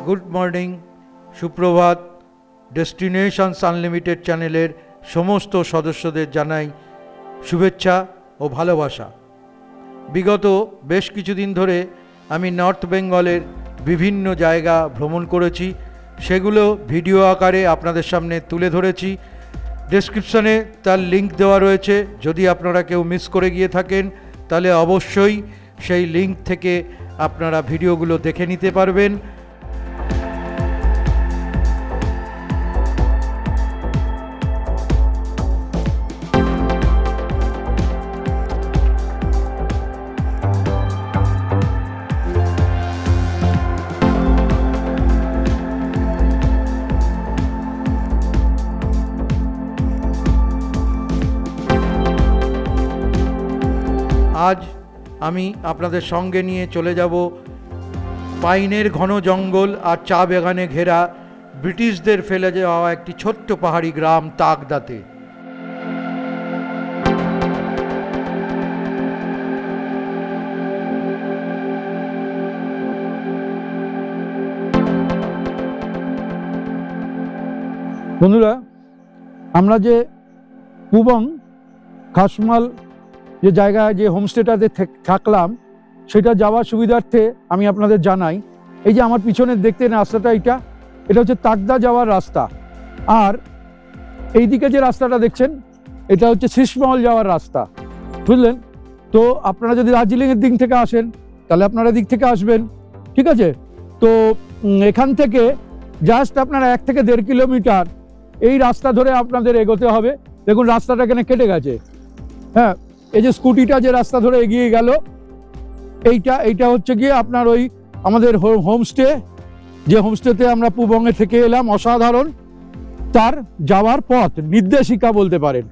Good morning, সুপ্রভাত। Destinations unlimited চ্যানেলের সমস্ত সদস্যদের জানাই শুভেচ্ছা ও ভালোবাসা। বিগত বেশ কিছুদিন ধরে আমি নর্থ বেঙ্গলের বিভিন্ন জায়গা ভ্রমণ করেছি, সেগুলো ভিডিও আকারে আপনাদের সামনে তুলে ধরেছি। ডেসক্রিপশনে তার লিঙ্ক দেওয়া রয়েছে, যদি আপনারা কেউ মিস করে গিয়ে থাকেন তাহলে অবশ্যই সেই লিঙ্ক থেকে আপনারা ভিডিওগুলো দেখে নিতে পারবেন। আজ আমি আপনাদের সঙ্গে নিয়ে চলে যাব পাইনের ঘন জঙ্গল আর চা বাগানে ঘেরা ব্রিটিশদের ফেলে যাওয়া একটি ছোট্ট পাহাড়ি গ্রাম তাকদাতে। বন্ধুরা, আমরা যে পুবং খাসমাল যে জায়গায় যে হোমস্টেটাতে থাকলাম, সেটা যাওয়ার সুবিধার্থে আমি আপনাদের জানাই, এই যে আমার পিছনে দেখতে রাস্তাটা, এটা হচ্ছে তাকদা যাওয়ার রাস্তা। আর এই দিকে যে রাস্তাটা দেখছেন, এটা হচ্ছে শীষমহল যাওয়ার রাস্তা, বুঝলেন? তো আপনারা যদি দার্জিলিংয়ের দিক থেকে আসেন তাহলে আপনারা দিক থেকে আসবেন, ঠিক আছে? তো এখান থেকে জাস্ট আপনারা 1 থেকে 1.5 কিলোমিটার এই রাস্তা ধরে আপনাদের এগোতে হবে। দেখুন রাস্তাটা এখানে কেটে গেছে। হ্যাঁ, এই যে স্কুটিটা যে রাস্তা ধরে এগিয়ে গেল, এইটা হচ্ছে গিয়ে আপনার ওই আমাদের হোমস্টে, যে হোমস্টেতে আমরা পুবংয়ে থেকে এলাম, অসাধারণ, তার যাওয়ার পথ নির্দেশিকা বলতে পারেন।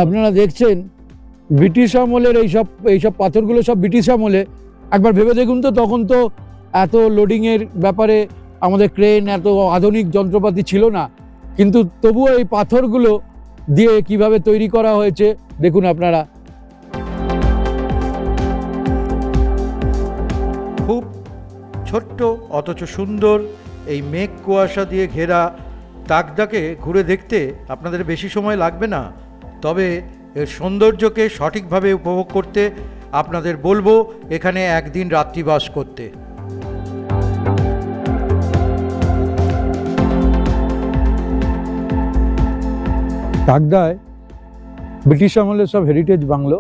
আপনারা দেখছেন ব্রিটিশ আমলের এইসব পাথরগুলো সব ব্রিটিশ আমলে। একবার ভেবে দেখুন তো, তখন তো এত লোডিংয়ের ব্যাপারে আমাদের ক্রেন, এত আধুনিক যন্ত্রপাতি ছিল না, কিন্তু তবুও এই পাথরগুলো দিয়ে কিভাবে তৈরি করা হয়েছে দেখুন আপনারা। খুব ছোট্ট অথচ সুন্দর এই মেঘ কুয়াশা দিয়ে ঘেরা তাকদাকে ঘুরে দেখতে আপনাদের বেশি সময় লাগবে না, তবে এর সৌন্দর্যকে সঠিকভাবে উপভোগ করতে আপনাদের বলবো এখানে একদিন রাত্রিবাস করতে। তাকদায় ব্রিটিশ আমলের সব হেরিটেজ বাংলো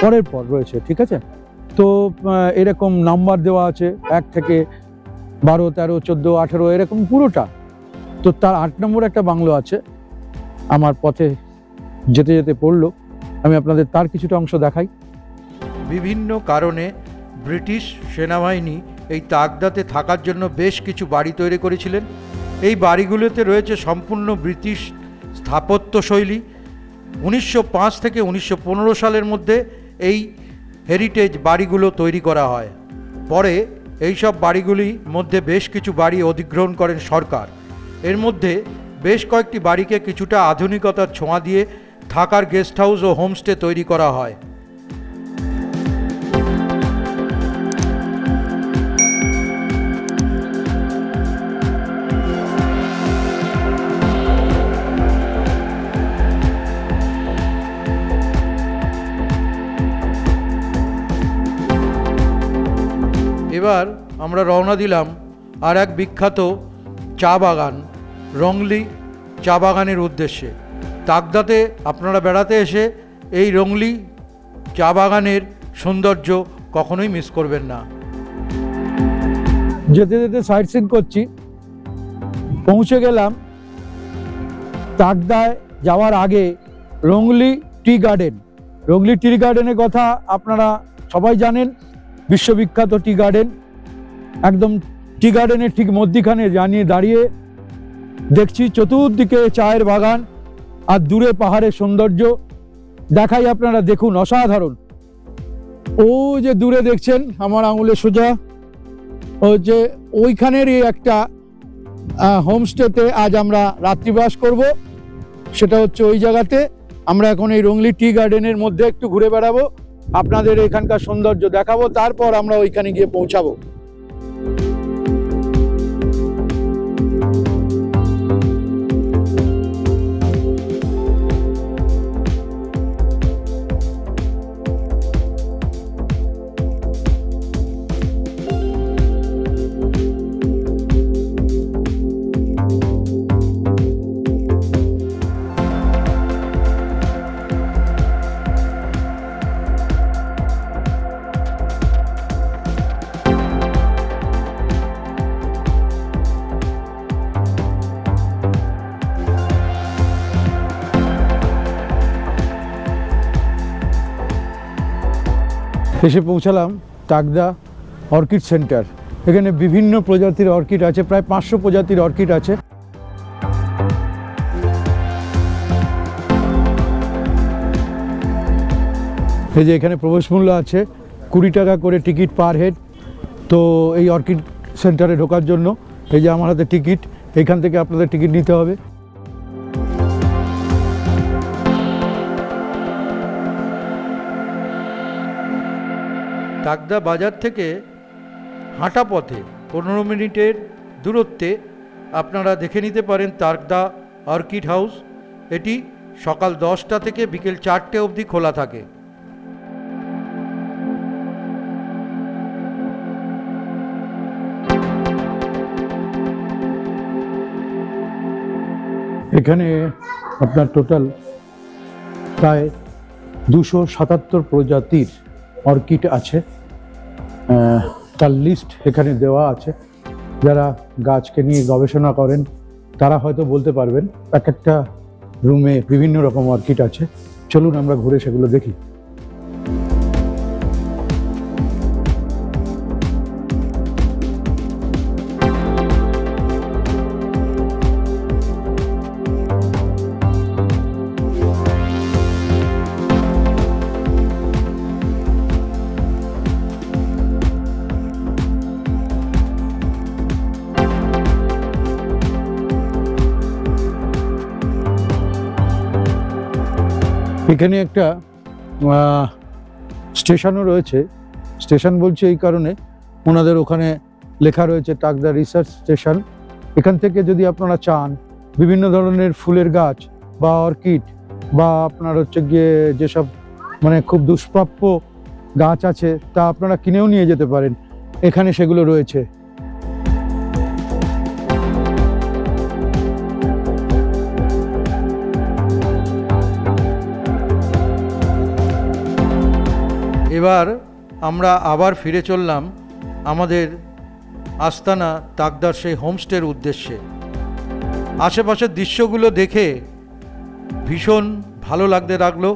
পরের পর রয়েছে, ঠিক আছে? তো এরকম নাম্বার দেওয়া আছে 1 থেকে 12, 13, 14, 18 এরকম পুরোটা। তো তার 8 নম্বর একটা বাংলো আছে, আমার পথে যেতে যেতে পড়লো, আমি আপনাদের তার কিছুটা অংশ দেখাই। বিভিন্ন কারণে ব্রিটিশ সেনাবাহিনী এই তাকদাতে থাকার জন্য বেশ কিছু বাড়ি তৈরি করেছিলেন। এই বাড়িগুলোতে রয়েছে সম্পূর্ণ ব্রিটিশ স্থাপত্যশৈলী। 1905 থেকে 1915 সালের মধ্যে এই হেরিটেজ বাড়িগুলো তৈরি করা হয়। পরে এই সব বাড়িগুলির মধ্যে বেশ কিছু বাড়ি অধিগ্রহণ করেন সরকার। এর মধ্যে বেশ কয়েকটি বাড়িকে কিছুটা আধুনিকতার ছোঁয়া দিয়ে থাকার গেস্ট হাউস ও হোমস্টে তৈরি করা হয়। এবার আমরা রওনা দিলাম আর এক বিখ্যাত চা বাগান, রংলি চা বাগানের উদ্দেশ্যে। তাকদাতে আপনারা বেড়াতে এসে এই রংলি চা বাগানের সৌন্দর্য কখনোই মিস করবেন না। যেতে যেতে সাইট সিন করছি, পৌঁছে গেলাম তাকদায় যাওয়ার আগে রংলি টি গার্ডেন। রংলি টি গার্ডেনের কথা আপনারা সবাই জানেন, বিশ্ববিখ্যাত টি গার্ডেন। একদম টি গার্ডেনের ঠিক মধ্যিখানে দাঁড়িয়ে দেখছি চতুর্দিকে চায়ের বাগান আর দূরে পাহাড়ের সৌন্দর্য দেখাই, আপনারা দেখুন, অসাধারণ। ও যে দূরে দেখছেন আমার আঙুলে সোজা, ও যে ওইখানেরই একটা হোমস্টেতে আজ আমরা রাত্রিবাস করব, সেটা হচ্ছে ওই জায়গাতে। আমরা এখন এই রংলি টি গার্ডেনের মধ্যে একটু ঘুরে বেড়াবো, আপনাদের এখানকার সৌন্দর্য দেখাবো, তারপর আমরা ওইখানে গিয়ে পৌঁছাবো। এসে পৌঁছালাম তাকদা অর্কিড সেন্টার। এখানে বিভিন্ন প্রজাতির অর্কিড আছে, প্রায় 500 প্রজাতির অর্কিড আছে। এই যে এখানে প্রবেশ মূল্য আছে 20 টাকা করে টিকিট পার হেড। তো এই অর্কিড সেন্টারে ঢোকার জন্য এই যে আমার হাতে টিকিট, এখান থেকে আপনাদের টিকিট নিতে হবে। তাকদা বাজার থেকে হাঁটা পথে 15 মিনিটের দূরত্বে আপনারা দেখে নিতে পারেন তাকদা অর্কিড হাউস। এটি সকাল 10টা থেকে বিকেল 4টে অবধি খোলা থাকে। এখানে আপনার টোটাল প্রায় 277 প্রজাতির অর্কিড আছে। তার লিস্ট এখানে দেওয়া আছে। যারা গাছকে নিয়ে গবেষণা করেন তারা হয়তো বলতে পারবেন। এক একটা রুমে বিভিন্ন রকম অর্কিড আছে। চলুন আমরা ঘুরে সেগুলো দেখি। এখানে একটা স্টেশনও রয়েছে। স্টেশন বলছি এই কারণে, ওনাদের ওখানে লেখা রয়েছে তাকদা রিসার্চ স্টেশন। এখান থেকে যদি আপনারা চান বিভিন্ন ধরনের ফুলের গাছ বা অর্কিড বা আপনার হচ্ছে গিয়ে যেসব মানে খুব দুষ্প্রাপ্য গাছ আছে তা আপনারা কিনেও নিয়ে যেতে পারেন। এখানে সেগুলো রয়েছে। এবার আমরা আবার ফিরে চললাম আমাদের আস্তানা তাকদার সেই হোমস্টের উদ্দেশ্যে। আশেপাশের দৃশ্যগুলো দেখে ভীষণ ভালো লাগতে লাগলো।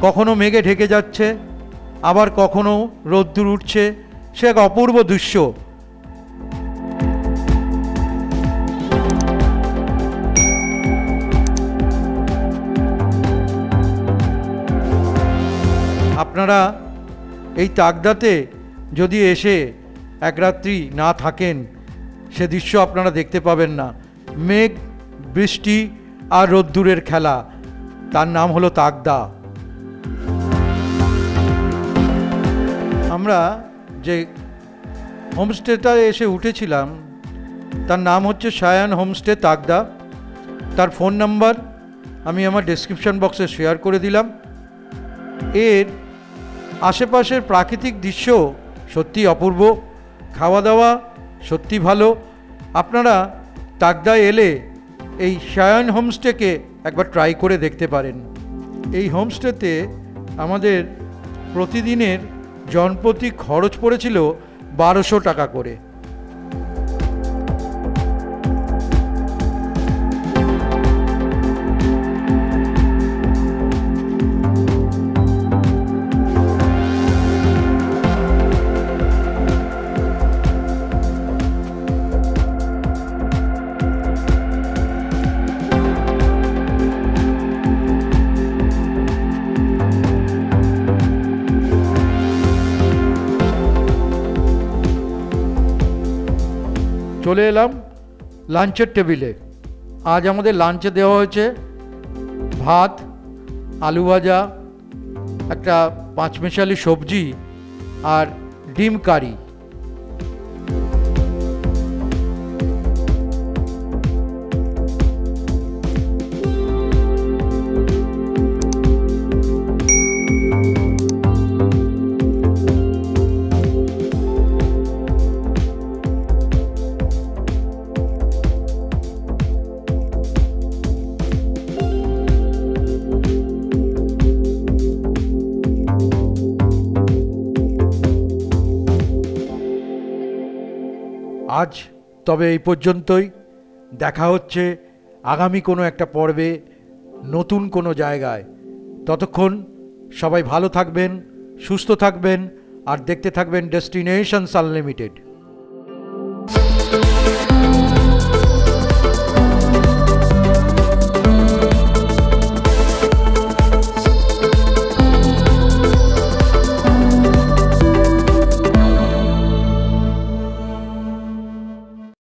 কখনো মেঘে ঢেকে যাচ্ছে, আবার কখনো রোদ্দুর উঠছে, সে এক অপূর্ব দৃশ্য। আপনারা এই তাকদাতে যদি এসে এক রাত্রি না থাকেন সে দৃশ্য আপনারা দেখতে পাবেন না। মেঘ, বৃষ্টি আর রোদ্দুরের খেলা, তার নাম হলো তাকদা। আমরা যে হোমস্টেটায় এসে উঠেছিলাম তার নাম হচ্ছে সায়ান হোমস্টে তাকদা। তার ফোন নাম্বার আমি আমার ডেসক্রিপশন বক্সে শেয়ার করে দিলাম। এর আশেপাশের প্রাকৃতিক দৃশ্য সত্যি অপূর্ব, খাওয়া দাওয়া সত্যি ভালো। আপনারা তাকদায় এলে এই সায়ান হোমস্টেকে একবার ট্রাই করে দেখতে পারেন। এই হোমস্টেতে আমাদের প্রতিদিনের জনপ্রতি খরচ পড়েছিল 1200 টাকা করে। চলে এলাম লাঞ্চের টেবিলে। আজ আমাদের লাঞ্চে দেওয়া হয়েছে ভাত, আলু ভাজা, একটা পাঁচমিশালি সবজি আর ডিম কারি। আজ তবে এই পর্যন্তই। দেখা হচ্ছে আগামী কোনো একটা পর্বে নতুন কোনো জায়গায়। ততক্ষণ সবাই ভালো থাকবেন, সুস্থ থাকবেন। আর দেখতে থাকবেন ডেস্টিনেশনস আনলিমিটেড।